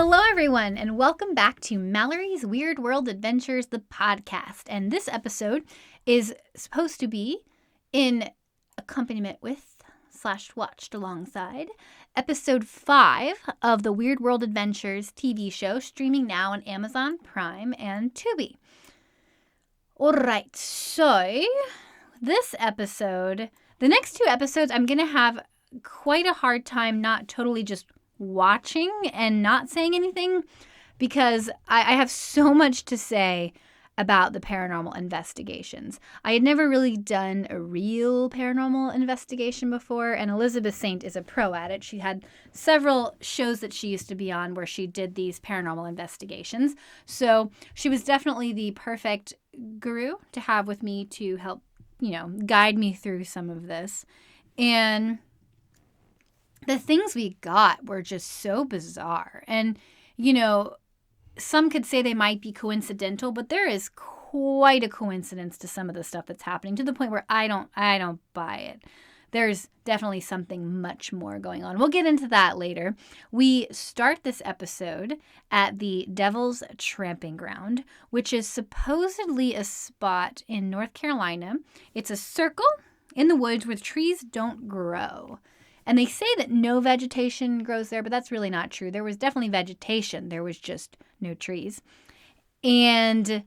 Hello, everyone, and welcome back to Mallory's Weird World Adventures, the podcast. And this episode is supposed to be in accompaniment with / watched alongside episode 5 of the Weird World Adventures TV show, streaming now on Amazon Prime and Tubi. All right, so this episode, the next 2 episodes, I'm going to have quite a hard time not totally just watching and not saying anything because I have so much to say about the paranormal investigations. I had never really done a real paranormal investigation before, and Elizabeth Saint is a pro at it. She had several shows that she used to be on where she did these paranormal investigations. So she was definitely the perfect guru to have with me to help, guide me through some of this. And the things we got were just so bizarre. And, some could say they might be coincidental, but there is quite a coincidence to some of the stuff that's happening, to the point where I don't buy it. There's definitely something much more going on. We'll get into that later. We start this episode at the Devil's Tramping Ground, which is supposedly a spot in North Carolina. It's a circle in the woods where trees don't grow. And they say that no vegetation grows there, but that's really not true. There was definitely vegetation. There was just no trees. And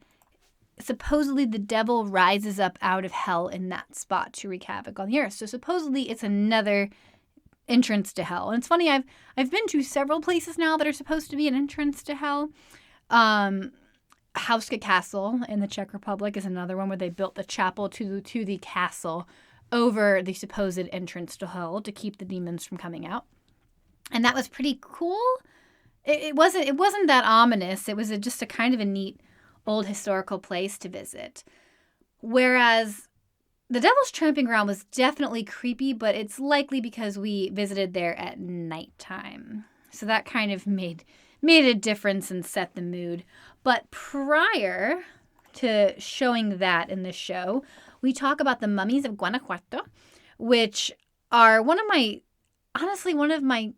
supposedly the devil rises up out of hell in that spot to wreak havoc on the earth. So supposedly it's another entrance to hell. And it's funny, I've been to several places now that are supposed to be an entrance to hell. Hauska Castle in the Czech Republic is another one where they built the chapel to the castle over the supposed entrance to hell to keep the demons from coming out. And that was pretty cool. It wasn't that ominous. It was just a kind of a neat old historical place to visit. Whereas the Devil's Tramping Ground was definitely creepy, but it's likely because we visited there at nighttime. So that kind of made a difference and set the mood. But prior to showing that in the show, we talk about the mummies of Guanajuato, which are one of my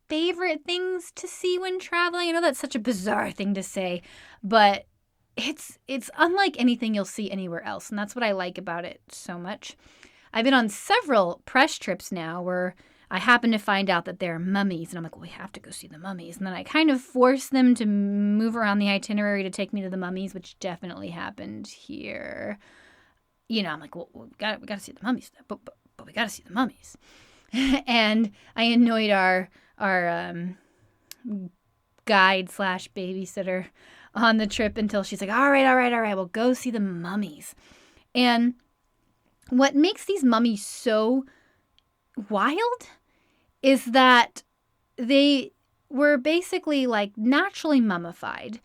favorite things to see when traveling. I know that's such a bizarre thing to say, but it's unlike anything you'll see anywhere else, and that's what I like about it so much. I've been on several press trips now where I happen to find out that there are mummies, and I'm like, well, we have to go see the mummies. And then I kind of force them to move around the itinerary to take me to the mummies, which definitely happened here. I'm like, well, we got to see the mummies, but we got to see the mummies. And I annoyed our guide / babysitter on the trip until she's like, all right, we'll go see the mummies. And what makes these mummies so wild is that they were basically like naturally mummified.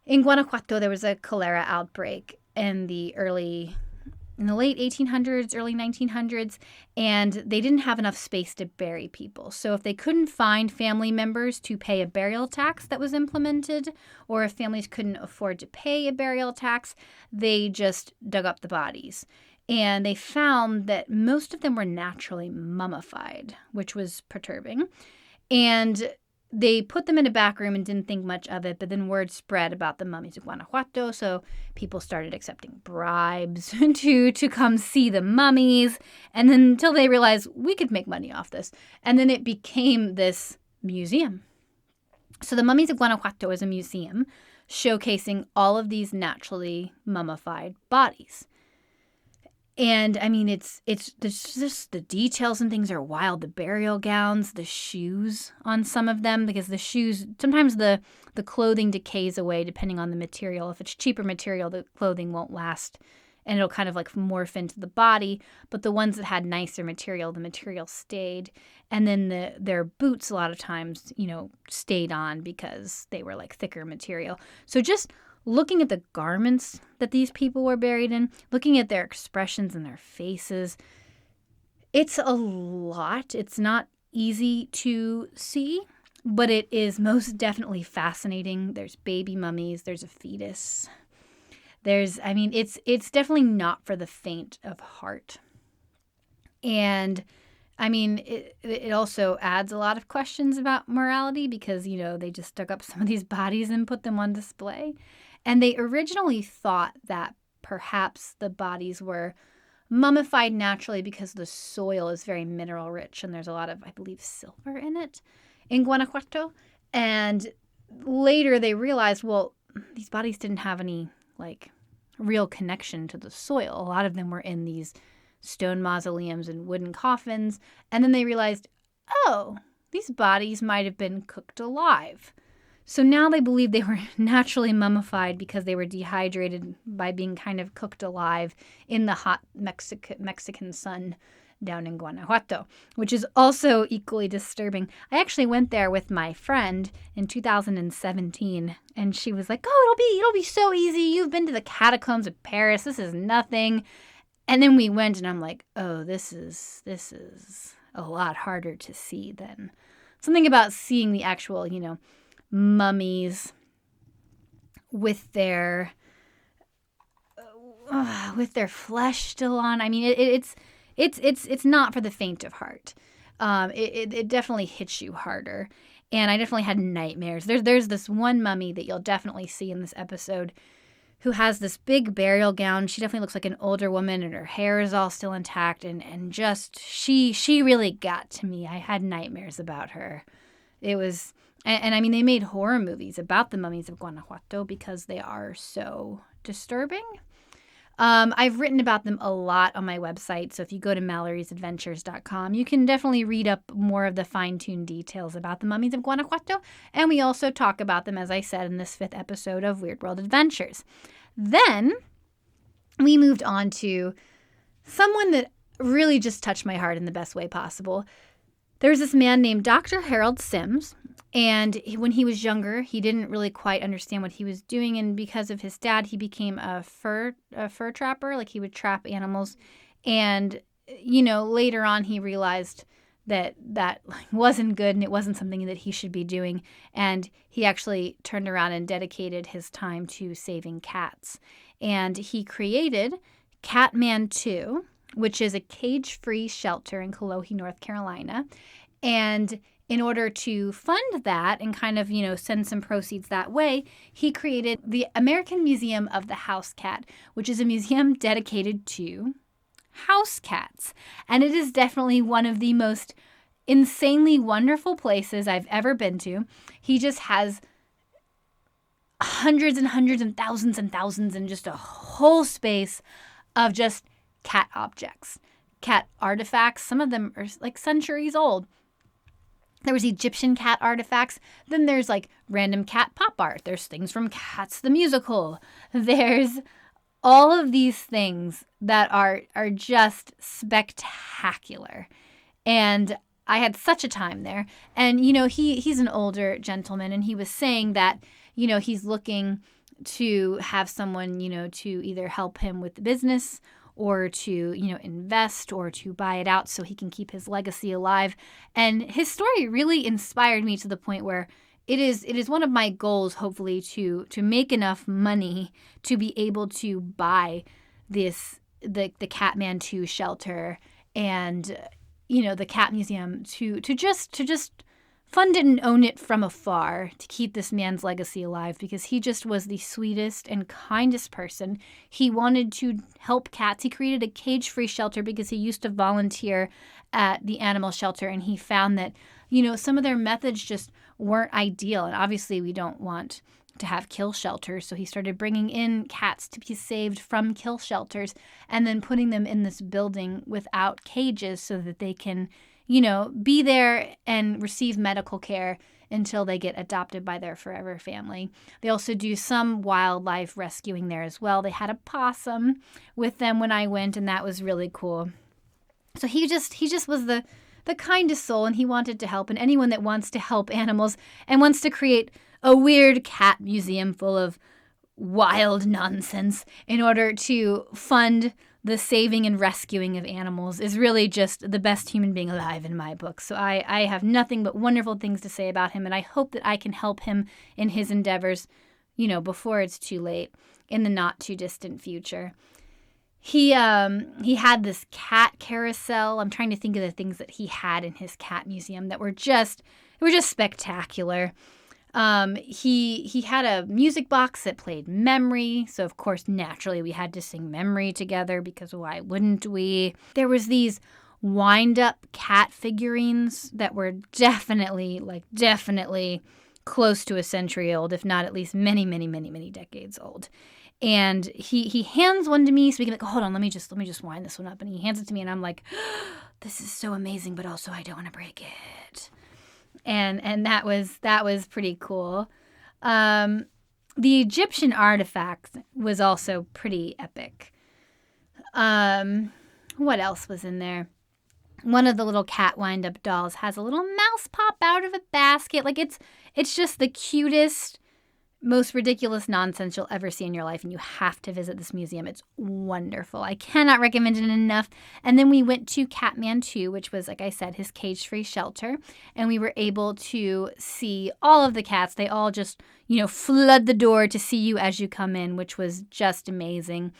In Guanajuato, there was a cholera outbreak in the late 1800s, early 1900s, and they didn't have enough space to bury people. So if they couldn't find family members to pay a burial tax that was implemented, or if families couldn't afford to pay a burial tax, they just dug up the bodies. And they found that most of them were naturally mummified, which was perturbing. And they put them in a back room and didn't think much of it, but then word spread about the mummies of Guanajuato, so people started accepting bribes to come see the mummies, and then until they realized we could make money off this. And then it became this museum. So the Mummies of Guanajuato is a museum showcasing all of these naturally mummified bodies. And I mean, it's just the details and things are wild. The burial gowns, the shoes on some of them, because the shoes, sometimes the clothing decays away depending on the material. If it's cheaper material, the clothing won't last and it'll kind of like morph into the body. But the ones that had nicer material, the material stayed. And then their boots a lot of times, stayed on because they were like thicker material. So just looking at the garments that these people were buried in, looking at their expressions and their faces, it's a lot. It's not easy to see, but it is most definitely fascinating. There's baby mummies. There's a fetus. It's definitely not for the faint of heart. And I mean, it also adds a lot of questions about morality because, they just dug up some of these bodies and put them on display. And they originally thought that perhaps the bodies were mummified naturally because the soil is very mineral rich and there's a lot of, I believe, silver in it in Guanajuato. And later they realized, well, these bodies didn't have any real connection to the soil. A lot of them were in these stone mausoleums and wooden coffins. And then they realized, oh, these bodies might have been cooked alive. So now they believe they were naturally mummified because they were dehydrated by being kind of cooked alive in the hot Mexican sun down in Guanajuato, which is also equally disturbing. I actually went there with my friend in 2017, and she was like, "Oh, it'll be so easy. You've been to the catacombs of Paris. This is nothing." And then we went, and I'm like, "Oh, this is a lot harder to see than something about seeing the actual, mummies with their flesh still on." I mean, it's not for the faint of heart. It definitely hits you harder, and I definitely had nightmares. There's this one mummy that you'll definitely see in this episode who has this big burial gown. She definitely looks like an older woman, and her hair is all still intact, and just she really got to me. I had nightmares about her. It was, and I mean, they made horror movies about the mummies of Guanajuato because they are so disturbing. I've written about them a lot on my website, so if you go to Mallory'sAdventures.com, you can definitely read up more of the fine-tuned details about the mummies of Guanajuato, and we also talk about them, as I said, in this 5th episode of Weird World Adventures. Then we moved on to someone that really just touched my heart in the best way possible. There's this man named Dr. Harold Sims, and when he was younger, he didn't really quite understand what he was doing, and because of his dad, he became a fur trapper. Like, he would trap animals, and later on, he realized that wasn't good, and it wasn't something that he should be doing, and he actually turned around and dedicated his time to saving cats, and he created Catman 2, which is a cage-free shelter in Kolohe, North Carolina. And in order to fund that and kind of, send some proceeds that way, he created the American Museum of the House Cat, which is a museum dedicated to house cats. And it is definitely one of the most insanely wonderful places I've ever been to. He just has hundreds and hundreds and thousands and just a whole space of just cat objects, cat artifacts. Some of them are like centuries old. There was Egyptian cat artifacts. Then there's random cat pop art. There's things from Cats the Musical. There's all of these things that are just spectacular. And I had such a time there. And, he's an older gentleman, and he was saying that, he's looking to have someone, to either help him with the business or to, invest or to buy it out so he can keep his legacy alive. And his story really inspired me to the point where it is one of my goals, hopefully, to make enough money to be able to buy the Catman 2 shelter and, the cat museum to just fund it and own it from afar to keep this man's legacy alive, because he just was the sweetest and kindest person. He wanted to help cats. He created a cage-free shelter because he used to volunteer at the animal shelter, and he found that, some of their methods just weren't ideal. And obviously we don't want to have kill shelters, so he started bringing in cats to be saved from kill shelters and then putting them in this building without cages so that they can be there and receive medical care until they get adopted by their forever family. They also do some wildlife rescuing there as well. They had a possum with them when I went, and that was really cool. So he just was the kindest soul, and he wanted to help. And anyone that wants to help animals and wants to create a weird cat museum full of wild nonsense in order to fund the saving and rescuing of animals is really just the best human being alive in my book. So I have nothing but wonderful things to say about him, and I hope that I can help him in his endeavors, before it's too late, in the not too distant future. He had this cat carousel. I'm trying to think of the things that he had in his cat museum that were just spectacular. He had a music box that played Memory, so of course naturally we had to sing Memory together because why wouldn't we? There was these wind up cat figurines that were definitely close to a century old, if not at least many decades old. And he hands one to me, so we can like, hold on, let me just wind this one up, and he hands it to me, and I'm like, this is so amazing, but also I don't want to break it. And that was pretty cool. The Egyptian artifact was also pretty epic. What else was in there? One of the little cat wind-up dolls has a little mouse pop out of a basket. Like it's just the cutest, most ridiculous nonsense you'll ever see in your life, and you have to visit this museum. It's wonderful. I cannot recommend it enough. And then we went to Kathmandu, which was, like I said, his cage-free shelter, and we were able to see all of the cats. They all just, flood the door to see you as you come in, which was just amazing.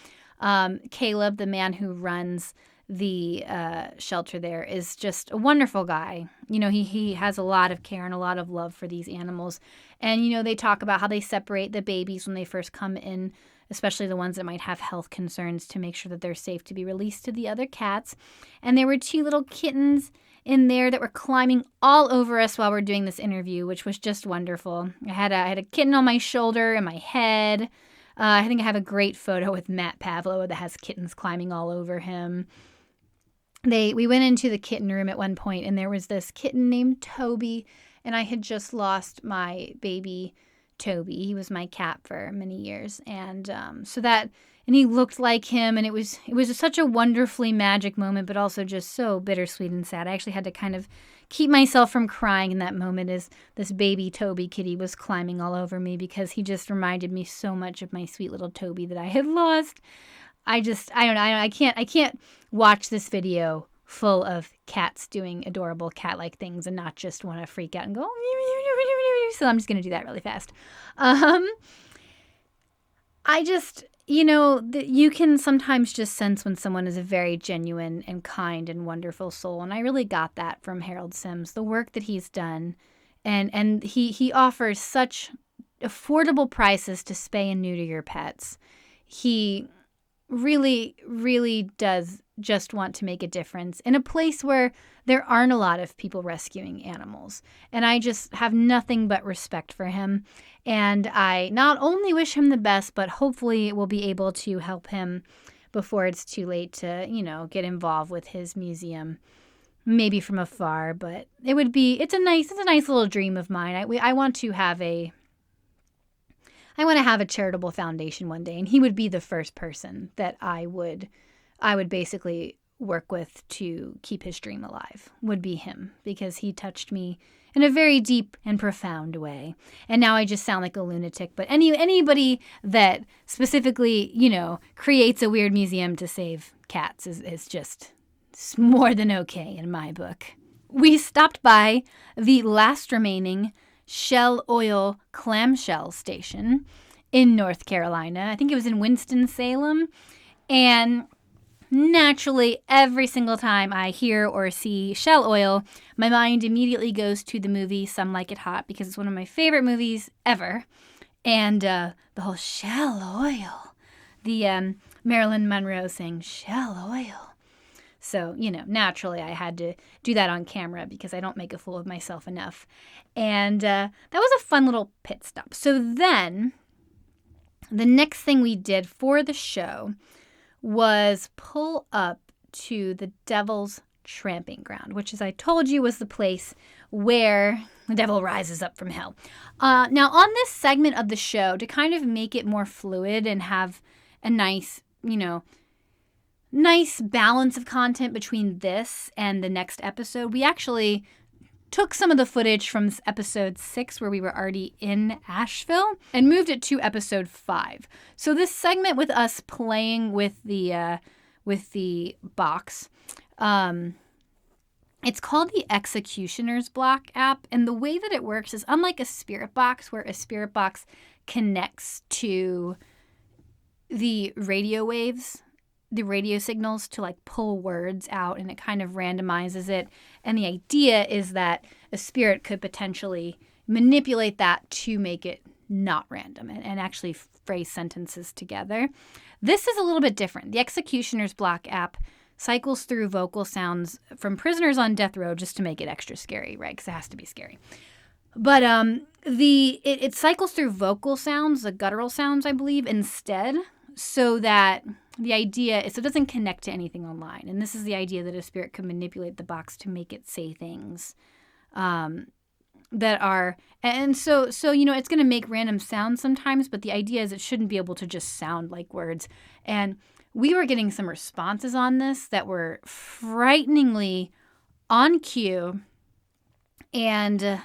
Caleb, the man who runs the shelter there, is just a wonderful guy. He has a lot of care and a lot of love for these animals. And, they talk about how they separate the babies when they first come in, especially the ones that might have health concerns, to make sure that they're safe to be released to the other cats. And there were 2 little kittens in there that were climbing all over us while we're doing this interview, which was just wonderful. I had a kitten on my shoulder and my head. I think I have a great photo with Matt Pavlo that has kittens climbing all over him. We went into the kitten room at one point, and there was this kitten named Toby, and I had just lost my baby Toby. He was my cat for many years, and he looked like him, and it was such a wonderfully magic moment, but also just so bittersweet and sad. I actually had to kind of keep myself from crying in that moment as this baby Toby kitty was climbing all over me, because he just reminded me so much of my sweet little Toby that I had lost. I don't know. I can't watch this video full of cats doing adorable cat-like things and not just want to freak out and go, so I'm just going to do that really fast. You can sometimes just sense when someone is a very genuine and kind and wonderful soul. And I really got that from Harold Sims, the work that he's done. And he offers such affordable prices to spay and neuter your pets. He really, really does just want to make a difference in a place where there aren't a lot of people rescuing animals. And I just have nothing but respect for him. And I not only wish him the best, but hopefully we'll be able to help him before it's too late to, get involved with his museum, maybe from afar. But it's a nice little dream of mine. I want to have a charitable foundation one day, and he would be the first person that I would basically work with to keep his dream alive, would be him, because he touched me in a very deep and profound way. And now I just sound like a lunatic, but anybody that specifically, creates a weird museum to save cats is just more than okay in my book. We stopped by the last remaining Shell Oil clamshell station in North Carolina. I think it was in Winston-Salem. And naturally, every single time I hear or see Shell Oil, my mind immediately goes to the movie Some Like It Hot, because it's one of my favorite movies ever. And the whole Shell Oil, the Marilyn Monroe saying Shell Oil. So, naturally I had to do that on camera because I don't make a fool of myself enough. And that was a fun little pit stop. So then the next thing we did for the show was pull up to the Devil's Tramping Ground, which, as I told you, was the place where the devil rises up from hell. Now, on this segment of the show, to kind of make it more fluid and have a nice balance of content between this and the next episode, we actually took some of the footage from episode 6, where we were already in Asheville, and moved it to episode 5. So this segment with us playing with the box, it's called the Executioner's Block app, and the way that it works is unlike a spirit box, where a spirit box connects to the radio waves the radio signals to like pull words out, and it kind of randomizes it. And the idea is that a spirit could potentially manipulate that to make it not random and actually phrase sentences together. This is a little bit different. The Executioner's Block app cycles through vocal sounds from prisoners on death row just to make it extra scary, right? Because it has to be scary. But it cycles through vocal sounds, the guttural sounds, I believe, instead, so that the idea is it doesn't connect to anything online. And this is the idea that a spirit could manipulate the box to make it say things that are, and so it's going to make random sounds sometimes, but the idea is it shouldn't be able to just sound like words. And we were getting some responses on this that were frighteningly on cue, and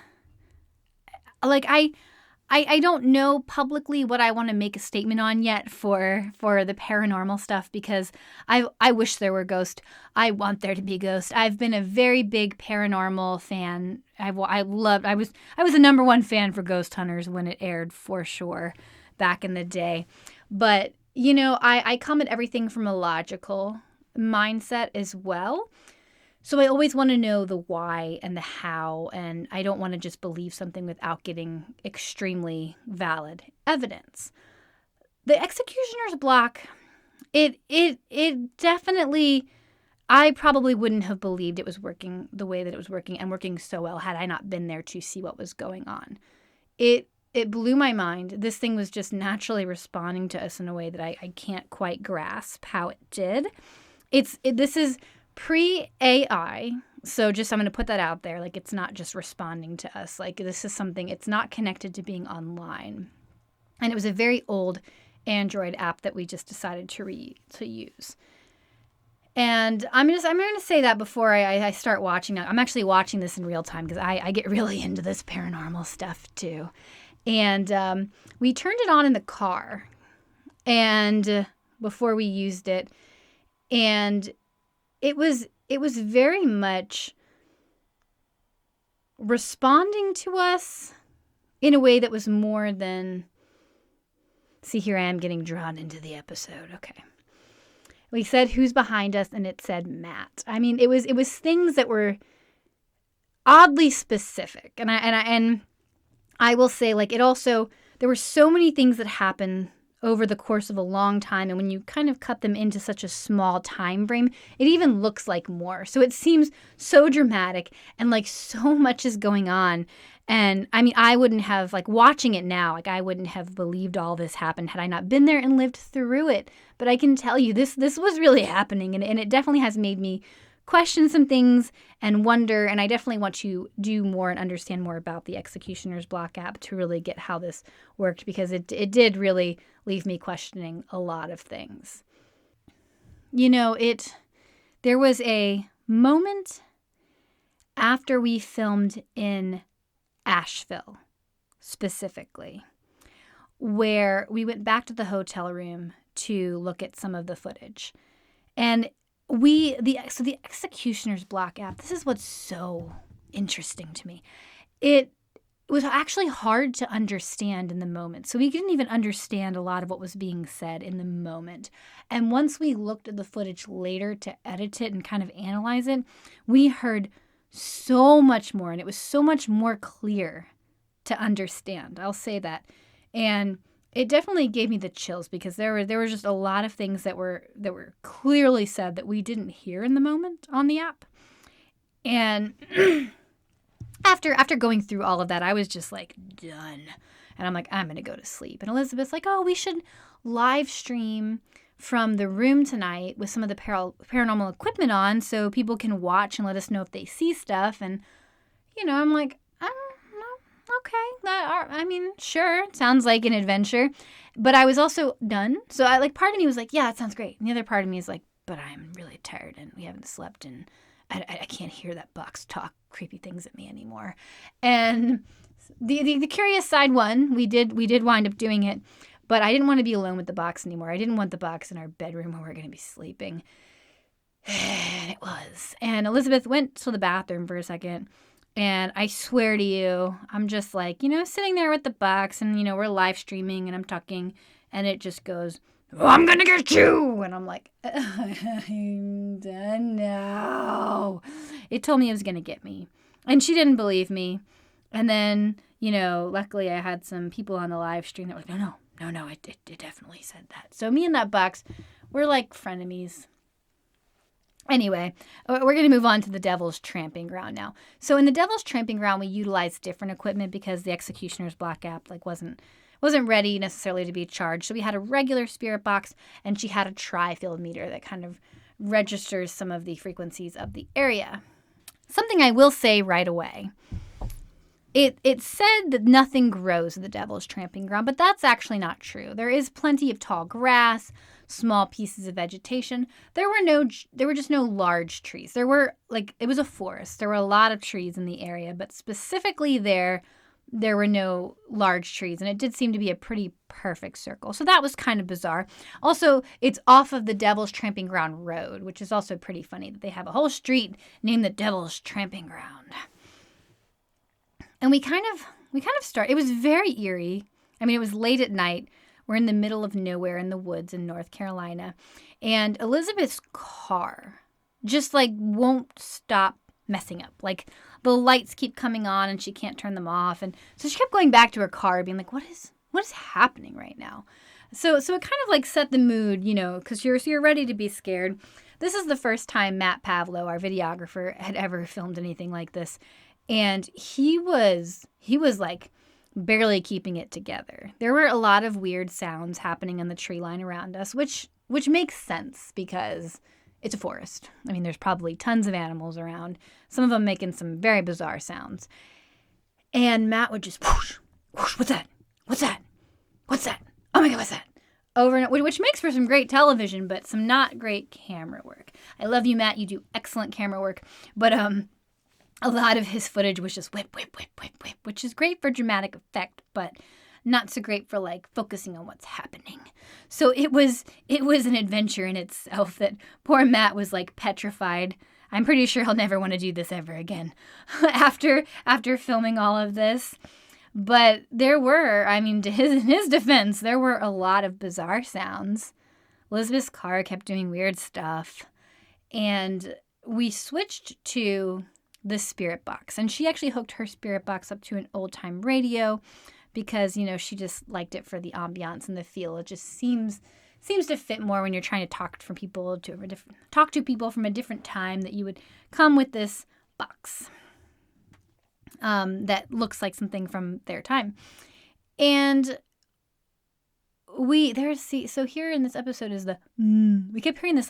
like I don't know publicly what I want to make a statement on yet for the paranormal stuff, because I wish there were ghosts. I want there to be ghosts. I've been a very big paranormal fan. I was the number one fan for Ghost Hunters when it aired, for sure, back in the day. But I come at everything from a logical mindset as well. So I always want to know the why and the how, and I don't want to just believe something without getting extremely valid evidence. The Executioner's Block, it definitely, I probably wouldn't have believed it was working the way that it was working and working so well had I not been there to see what was going on. It blew my mind. This thing was just naturally responding to us in a way that I can't quite grasp how it did. This is pre-AI, so just I'm going to put that out there. Like, it's not just responding to us. Like, this is something, it's not connected to being online. And it was a very old Android app that we just decided to use. And I'm going to say that before I start watching. I'm actually watching this in real time because I get really into this paranormal stuff too. And we turned it on in the car and before we used it. And it was very much responding to us in a way that was more than, see, here I am getting drawn into the episode. Okay. We said who's behind us, and it said Matt. I mean, it was things that were oddly specific. And I will say, like, it also, there were so many things that happened over the course of a long time, and when you kind of cut them into such a small time frame, it even looks like more. So it seems so dramatic, and like so much is going on. And I mean, I wouldn't have, like, watching it now, like, I wouldn't have believed all this happened had I not been there and lived through it. But I can tell you, this was really happening, and it definitely has made me question some things and wonder, and I definitely want to do more and understand more about the Executioner's Block app to really get how this worked, because it did really leave me questioning a lot of things. There was a moment after we filmed in Asheville, specifically, where we went back to the hotel room to look at some of the footage. And the Executioner's Block app, this is what's so interesting to me. It was actually hard to understand in the moment. So we didn't even understand a lot of what was being said in the moment. And once we looked at the footage later to edit it and kind of analyze it, we heard so much more, and it was so much more clear to understand. I'll say that. And it definitely gave me the chills, because there were just a lot of things that were clearly said that we didn't hear in the moment on the app. And after going through all of that, I was just like, done. And I'm like, I'm going to go to sleep. And Elizabeth's like, oh, we should live stream from the room tonight with some of the paranormal equipment on so people can watch and let us know if they see stuff. And, I'm like, okay, sure, sounds like an adventure. But I was also done. So part of me was like, yeah, it sounds great. And the other part of me is like, but I'm really tired and we haven't slept and I can't hear that box talk creepy things at me anymore. And the curious side won. We did wind up doing it, but I didn't want to be alone with the box anymore. I didn't want the box in our bedroom where we're going to be sleeping. And it was. And Elizabeth went to the bathroom for a second. And I swear to you, I'm just like, sitting there with the box and, we're live streaming and I'm talking, and it just goes oh, I'm going to get you. And I'm like, I'm done now. It told me it was going to get me. And she didn't believe me. And then, luckily I had some people on the live stream that were like, no, it definitely said that. So me and that box, we're like frenemies. Anyway, we're going to move on to the Devil's Tramping Ground now. So in the Devil's Tramping Ground, we utilized different equipment because the Executioner's Black App wasn't ready necessarily to be charged. So we had a regular spirit box, and she had a tri-field meter that kind of registers some of the frequencies of the area. Something I will say right away. It said that nothing grows in the Devil's Tramping Ground, but that's actually not true. There is plenty of tall grass, small pieces of vegetation. There were just no large trees. It was a forest. There were a lot of trees in the area, but specifically there were no large trees, and it did seem to be a pretty perfect circle. So that was kind of bizarre. Also, it's off of the Devil's Tramping Ground Road, which is also pretty funny that they have a whole street named the Devil's Tramping Ground. And we kind of started. It was very eerie. I mean, it was late at night. We're in the middle of nowhere in the woods in North Carolina. And Elizabeth's car just won't stop messing up. The lights keep coming on and she can't turn them off. And so she kept going back to her car being like, what is happening right now? So it kind of set the mood, because you're ready to be scared. This is the first time Matt Pavlo, our videographer, had ever filmed anything like this. And he was barely keeping it together. There were a lot of weird sounds happening in the tree line around us, which makes sense because it's a forest. I mean, there's probably tons of animals around, some of them making some very bizarre sounds. And Matt would just whoosh, whoosh, what's that? What's that? What's that? Oh my God, what's that? Over and over, which makes for some great television, but some not great camera work. I love you, Matt. You do excellent camera work, but a lot of his footage was just whip, whip, whip, whip, whip, which is great for dramatic effect, but not so great for focusing on what's happening. So it was an adventure in itself that poor Matt was petrified. I'm pretty sure he'll never want to do this ever again after filming all of this. But there were, in his defense, there were a lot of bizarre sounds. Elizabeth's car kept doing weird stuff. And we switched to the spirit box. And she actually hooked her spirit box up to an old-time radio because, she just liked it for the ambiance and the feel. It just seems to fit more when you're trying to talk to people from a different time, that you would come with this box that looks like something from their time. And so here in this episode is the we kept hearing this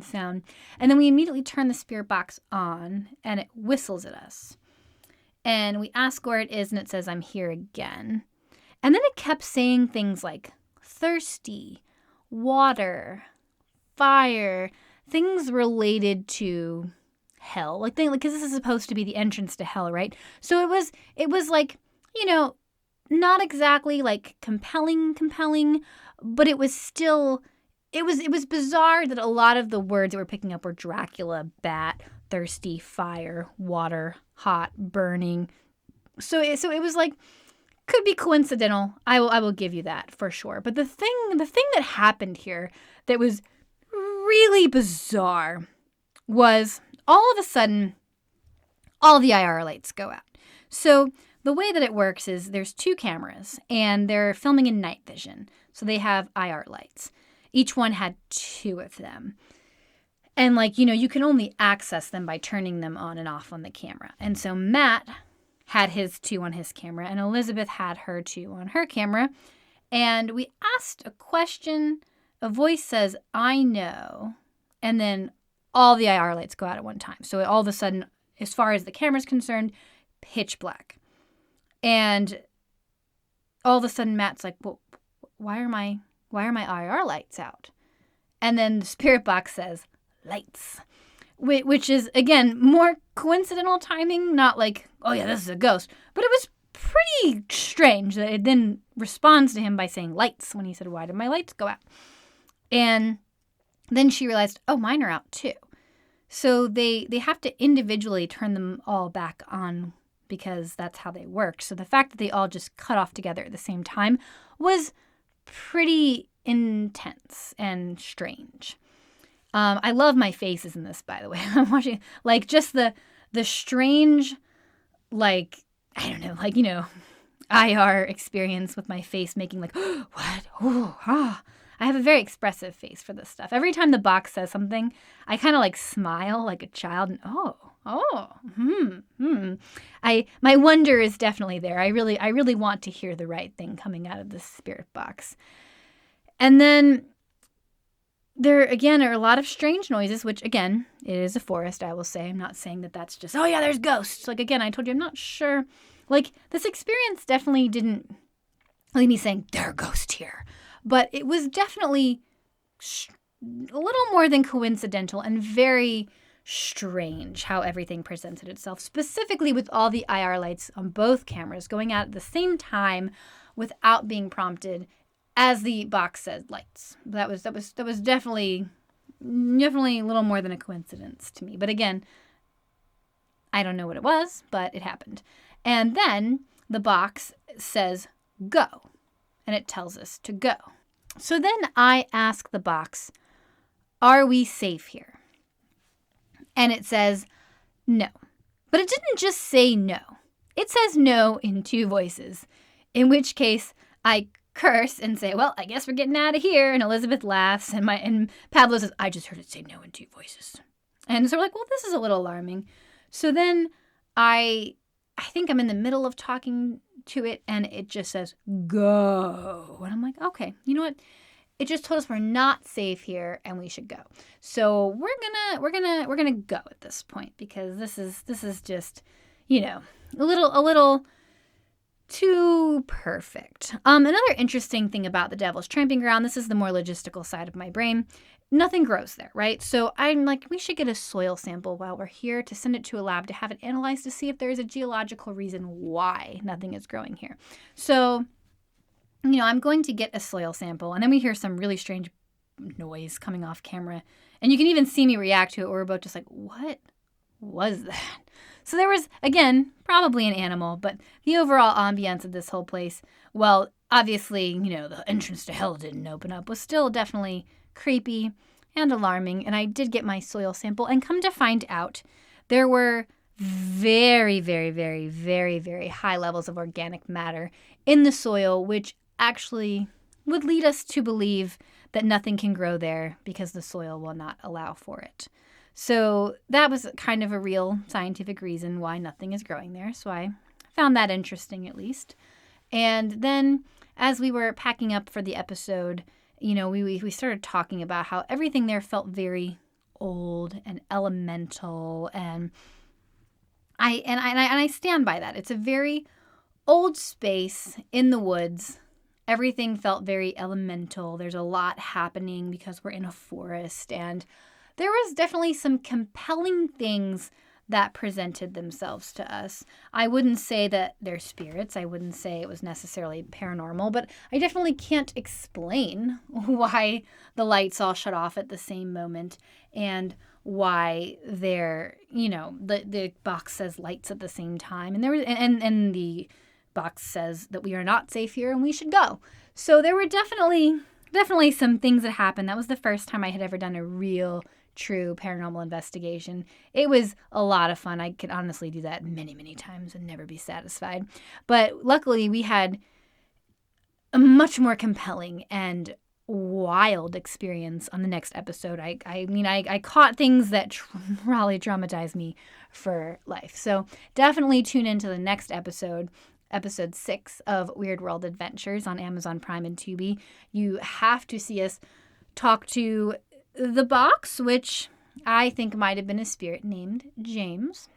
sound. And then we immediately turn the spirit box on and it whistles at us. And we ask where it is and it says, I'm here again. And then it kept saying things like thirsty, water, fire, things related to hell. Because this is supposed to be the entrance to hell, right? So it was not exactly compelling, but it was still... It was bizarre that a lot of the words that we're picking up were Dracula, bat, thirsty, fire, water, hot, burning. So it was could be coincidental. I will give you that for sure. But the thing that happened here that was really bizarre was all of a sudden all the IR lights go out. So the way that it works is there's two cameras and they're filming in night vision. So they have IR lights. Each one had two of them. And you can only access them by turning them on and off on the camera. And so Matt had his two on his camera and Elizabeth had her two on her camera. And we asked a question. A voice says, I know. And then all the IR lights go out at one time. So all of a sudden, as far as the camera's concerned, pitch black. And all of a sudden Matt's like, well, why are my IR lights out? And then the spirit box says, lights. Which is, again, more coincidental timing, not oh yeah, this is a ghost. But it was pretty strange that it then responds to him by saying lights when he said, why did my lights go out? And then she realized, oh, mine are out too. So they have to individually turn them all back on because that's how they work. So the fact that they all just cut off together at the same time was pretty intense and strange. I love my faces in this, by the way. I'm watching, like, just the strange, like, I don't know, like, IR experience with my face making like, what? Oh, ah. I have a very expressive face for this stuff. Every time the box says something, I kind of like smile like a child and my wonder is definitely there. I really want to hear the right thing coming out of this spirit box. And then there, again, are a lot of strange noises, which, again, it is a forest, I will say. I'm not saying that that's just, oh, yeah, there's ghosts. Like, again, I told you, I'm not sure. Like, this experience definitely didn't leave me saying, there are ghosts here. But it was definitely a little more than coincidental and very strange how everything presented itself, specifically with all the IR lights on both cameras going out at the same time without being prompted. As the box said, lights. That was definitely a little more than a coincidence to me. But again, I don't know what it was, but it happened. And then the box says go, and it tells us to go. So then I ask the box, are we safe here? And it says no. But it didn't just say no. It says no in two voices, in which case I curse and say, well, I guess we're getting out of here. And Elizabeth laughs, and Pablo says, I just heard it say no in two voices. And so we're like, well, this is a little alarming. So then I think I'm in the middle of talking to it, and it just says go. And I'm like, okay, you know what? It just told us we're not safe here and we should go. So we're gonna go at this point, because this is just, a little too perfect. Another interesting thing about the Devil's Tramping Ground, this is the more logistical side of my brain. Nothing grows there, right? So I'm like, we should get a soil sample while we're here to send it to a lab to have it analyzed to see if there is a geological reason why nothing is growing here. So, I'm going to get a soil sample, and then we hear some really strange noise coming off camera. And you can even see me react to it. We're both just like, what was that? So there was, again, probably an animal, but the overall ambience of this whole place, well, obviously, the entrance to hell didn't open up, was still definitely creepy and alarming. And I did get my soil sample, and come to find out, there were very, very, very, very, very high levels of organic matter in the soil, which actually would lead us to believe that nothing can grow there because the soil will not allow for it. So that was kind of a real scientific reason why nothing is growing there. So I found that interesting, at least. And then as we were packing up for the episode, we started talking about how everything there felt very old and elemental, and I stand by that. It's a very old space in the woods. Everything felt very elemental. There's a lot happening because we're in a forest, and there was definitely some compelling things that presented themselves to us. I wouldn't say that they're spirits. I wouldn't say it was necessarily paranormal, but I definitely can't explain why the lights all shut off at the same moment, and why they're, the box says lights at the same time, and and the box says that we are not safe here and we should go. So there were definitely some things that happened. That was the first time I had ever done a real, true paranormal investigation. It was a lot of fun. I could honestly do that many, many times and never be satisfied. But luckily we had a much more compelling and wild experience on the next episode. I caught things that probably traumatized me for life. So definitely tune into the next episode 6 of Weird World Adventures on Amazon Prime and Tubi. You have to see us talk to the box, which I think might have been a spirit named James.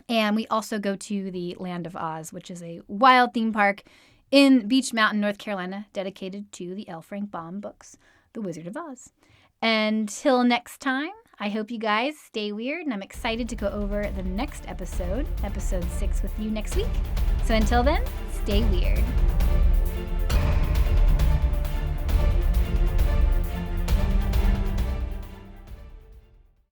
And we also go to the Land of Oz, which is a wild theme park in Beach Mountain, North Carolina, dedicated to the L. Frank Baum books, The Wizard of Oz. Until next time, I hope you guys stay weird, and I'm excited to go over the next episode 6, with you next week. So until then, stay weird.